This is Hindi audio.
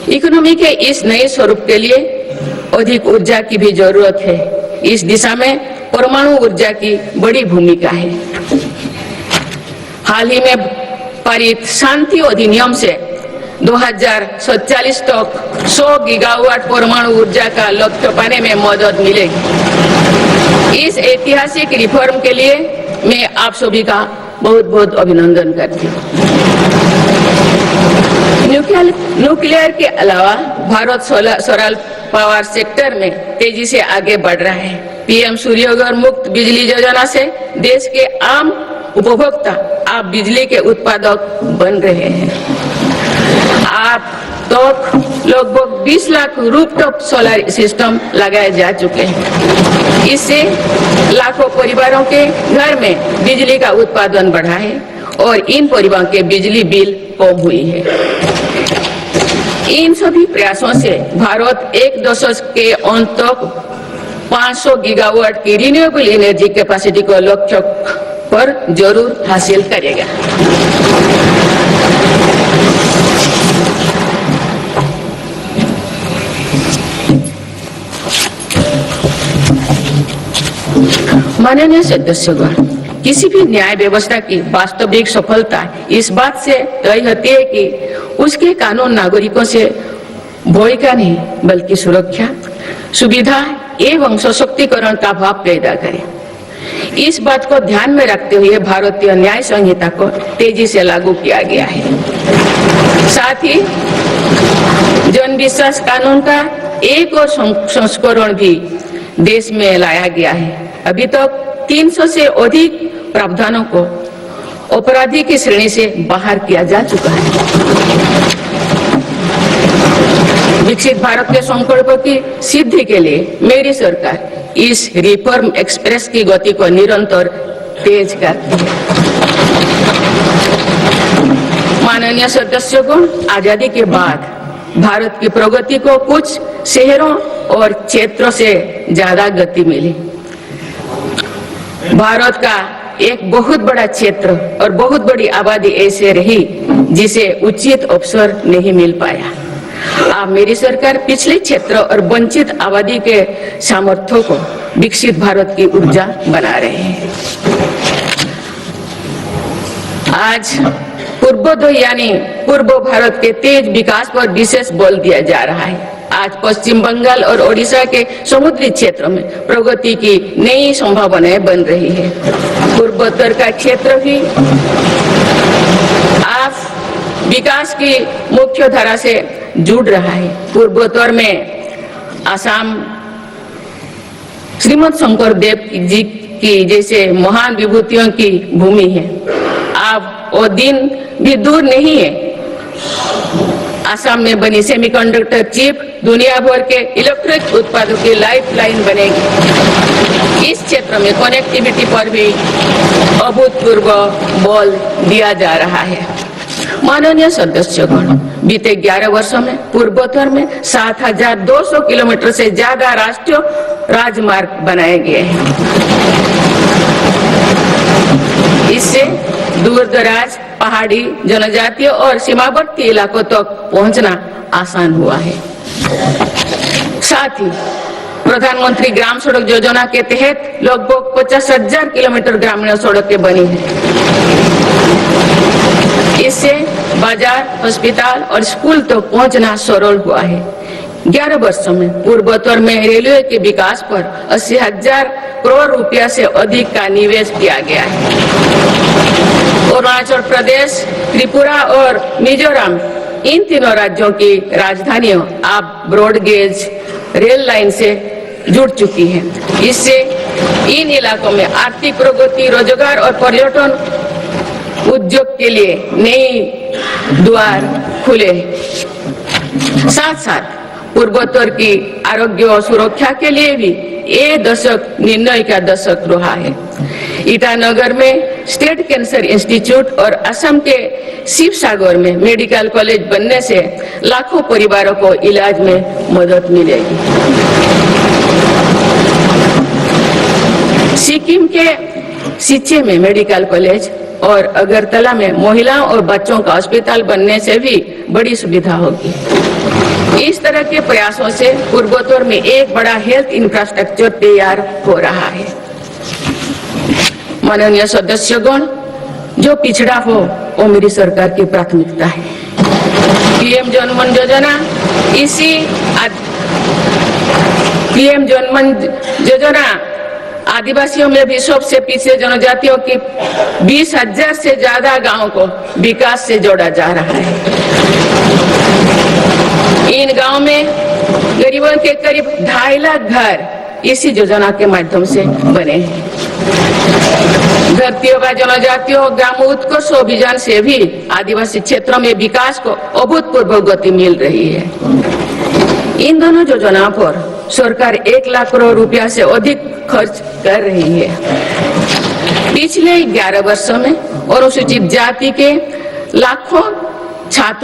इकोनॉमी के इस नए स्वरूप के लिए अधिक ऊर्जा की भी जरूरत है। इस दिशा में परमाणु ऊर्जा की बड़ी भूमिका है। हाल ही में पारित शांति अधिनियम से 2047 तक 100 गीगावाट परमाणु ऊर्जा का लक्ष्य पाने में मदद मिलेगी। इस ऐतिहासिक रिफॉर्म के लिए मैं आप सभी का बहुत बहुत अभिनंदन करती हूँ। न्यूक्लियर के अलावा भारत सोलर पावर सेक्टर में तेजी से आगे बढ़ रहा है। पीएम सूर्यघर मुक्त बिजली योजना से देश के आम उपभोक्ता आप बिजली के उत्पादक बन रहे हैं। आप तो लगभग 20 लाख रूफटॉप सोलर सिस्टम लगाए जा चुके हैं। इससे लाखों परिवारों के घर में बिजली का उत्पादन बढ़ा है और इन परिवारों के बिजली बिल कम हुई है। इन सभी प्रयासों से भारत एक दशक के अंत तक 500 गीगावाट की रिन्यूएबल एनर्जी कैपेसिटी को लक्ष्य पर जरूर हासिल करेगा। माननीय सदस्यगण, किसी भी न्याय व्यवस्था की वास्तविक सफलता इस बात से तय होती है कि उसके कानून नागरिकों से भय का नहीं बल्कि सुरक्षा, सुविधा एवं सशक्तिकरण का भाव पैदा करे। इस बात को ध्यान में रखते हुए भारतीय न्याय संहिता को तेजी से लागू किया गया है। साथ ही जन विश्वास कानून का एक और संस्करण भी देश में लाया गया है। अभी तक 300 से अधिक प्रावधानों को अपराधी की श्रेणी से बाहर किया जा चुका है। विकसित भारत के संकल्प की सिद्धि के लिए मेरी सरकार इस रिफॉर्म एक्सप्रेस की गति को निरंतर तेज करती है। माननीय सदस्यगण, आजादी के बाद भारत की प्रगति को कुछ शहरों और क्षेत्रों से ज्यादा गति मिली। भारत का एक बहुत बड़ा क्षेत्र और बहुत बड़ी आबादी ऐसे रही जिसे उचित अवसर नहीं मिल पाया। अब मेरी सरकार पिछले क्षेत्र और वंचित आबादी के सामर्थ्यों को विकसित भारत की ऊर्जा बना रहे हैं। आज पूर्वोदय यानी पूर्व भारत के तेज विकास पर विशेष बल दिया जा रहा है। आज पश्चिम बंगाल और ओडिशा के समुद्री क्षेत्रों में प्रगति की नई संभावनाएं बन रही है। पूर्वोत्तर का क्षेत्र भी आज विकास की मुख्य धारा से जुड़ रहा है। पूर्वोत्तर में असम श्रीमद शंकर देव जी की जैसे महान विभूतियों की भूमि है। अब वो दिन भी दूर नहीं है, असम में बनी सेमीकंडक्टर चिप दुनिया भर के इलेक्ट्रिक उत्पादों की लाइफलाइन बनेगी। इस क्षेत्र में कनेक्टिविटी पर भी अभूतपूर्व बल दिया जा रहा है। माननीय सदस्यगण, बीते 11 वर्षों में पूर्वोत्तर में 7,200 किलोमीटर से ज्यादा राष्ट्रीय राजमार्ग बनाए गए हैं। इससे दूर दराज, पहाड़ी, जनजातीय और सीमावर्ती इलाकों तक पहुंचना आसान हुआ है। साथ ही प्रधानमंत्री ग्राम सड़क योजना के तहत लगभग 50,000 किलोमीटर ग्रामीण सड़कें बनी हैं। इससे बाजार, अस्पताल और स्कूल तक पहुंचना सरल हुआ है। 11 वर्षों में पूर्वोत्तर में रेलवे के विकास पर 80,000 करोड़ रुपया से अधिक का निवेश किया गया है। अरुणाचल प्रदेश, त्रिपुरा और मिजोरम, इन तीनों राज्यों की राजधानियां अब ब्रॉड गेज रेल लाइन से जुड़ चुकी है। इससे इन इलाकों में आर्थिक प्रगति, रोजगार और पर्यटन उद्योग के लिए नए द्वार खुले। साथ साथ पूर्वोत्तर की आरोग्य और सुरक्षा के लिए भी ये दशक निर्णय का दशक रहा है। ईटानगर में स्टेट कैंसर इंस्टीट्यूट और असम के शिवसागर में मेडिकल कॉलेज बनने से लाखों परिवारों को इलाज में मदद मिलेगी। सिक्किम के सिच्चे में मेडिकल कॉलेज और अगरतला में महिलाओं और बच्चों का अस्पताल बनने से भी बड़ी सुविधा होगी। इस तरह के प्रयासों से पूर्वोत्तर में एक बड़ा हेल्थ इंफ्रास्ट्रक्चर तैयार हो रहा है। माननीय सदस्यगण, जो पिछड़ा हो वो मेरी सरकार की प्राथमिकता है। पीएम जनमन योजना पीएम जनमन योजना आदिवासियों में भी सबसे पिछड़े जनजातियों की 20,000 से ज्यादा गांवों को विकास से जोड़ा जा रहा है। इन गांवों में गरीबों के करीब 2.5 लाख घर इसी योजना के माध्यम से बने हैं। धरती व जनजातियों ग्राम उत्कर्ष अभियान से भी आदिवासी क्षेत्रों में विकास को अभूतपूर्व गति मिल रही है। इन दोनों योजनाओं पर सरकार 1 लाख करोड़ रुपया से अधिक खर्च कर रही है। पिछले 11 वर्षों में अनुसूचित जाति के लाखों छात्रों